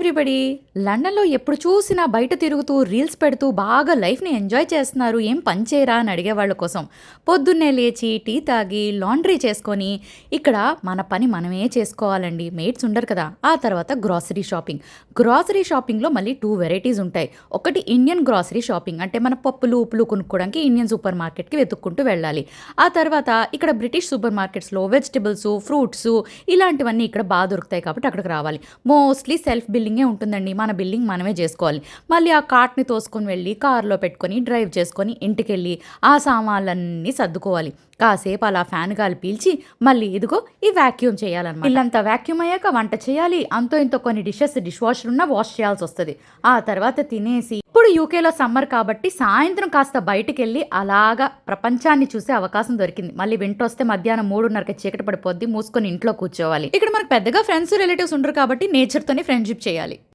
Everybody. లండన్‌లో ఎప్పుడు చూసినా బయట తిరుగుతూ, రీల్స్ పెడుతూ బాగా లైఫ్‌ని ఎంజాయ్ చేస్తున్నారు. ఏం పని చేయరా అని అడిగేవాళ్ళ కోసం. పొద్దున్నే లేచి, టీ తాగి, లాండ్రీ చేసుకొని, ఇక్కడ మన పని మనమే చేసుకోవాలండి. మేట్స్ ఉండరు కదా! ఆ తర్వాత గ్రోసరీ షాపింగ్. గ్రోసరీ షాపింగ్‌లో మళ్ళీ 2 వెరైటీస్ ఉంటాయి. ఒకటి ఇండియన్ గ్రోసరీ షాపింగ్. అంటే మన పప్పులు, ఉప్పులు కొనుక్కోవడానికి ఇండియన్ సూపర్ మార్కెట్‌కి వెతుక్కుంటూ వెళ్ళాలి. ఆ తర్వాత ఇక్కడ బ్రిటిష్ సూపర్ మార్కెట్స్‌లో వెజిటబుల్సు, ఫ్రూట్సు ఇలాంటివన్నీ ఇక్కడ దొరుకుతాయి కాబట్టి అక్కడికి రావాలి. మోస్ట్‌లీ సెల్ఫ్ బిల్లింగే ఉంటుందండి. మన బిల్లింగ్ మనమే జేసుకోవాలి. మళ్ళీ ఆ కార్ట్‌ని తోసుకొని వెళ్ళి, కార్‌లో పెట్టుకొని, డ్రైవ్ చేసుకొని, ఇంటికెళ్ళి, ఆ సామాన్లన్నీ సర్దుకోవాలి. కాసేపు అలా ఫ్యాన్ గాలి పీల్చి, మళ్ళీ ఇదిగో ఈ వాక్యూమ్ చేయాలనమాట. ఇల్లంతా వాక్యూమ్ అయ్యాక వంట చేయాలి. అంతో ఇంతో కొన్ని డిషెస్ డిష్ వాషర్ ఉన్నా వాష్ చేయాల్సొస్తది. ఆ తర్వాత తినేసి ఇప్పుడు యూకేలో సమ్మర్ కాబట్టి సాయంత్రం కాస్త బయటికెళ్ళి అలాగా ప్రపంచాన్ని చూసే అవకాశం దొరికింది. మళ్ళీ వింటొస్తే మధ్యాహ్నం 3:30కి చీకటి పడిపోద్ది. మూసుకొని ఇంట్లో కూర్చోవాలి. ఇక్కడ మనకు పెద్దగా ఫ్రెండ్స్, రిలేటివ్స్ ఉండరు కాబట్టి నేచర్‌తోనే ఫ్రెండ్‌షిప్ చేయాలి.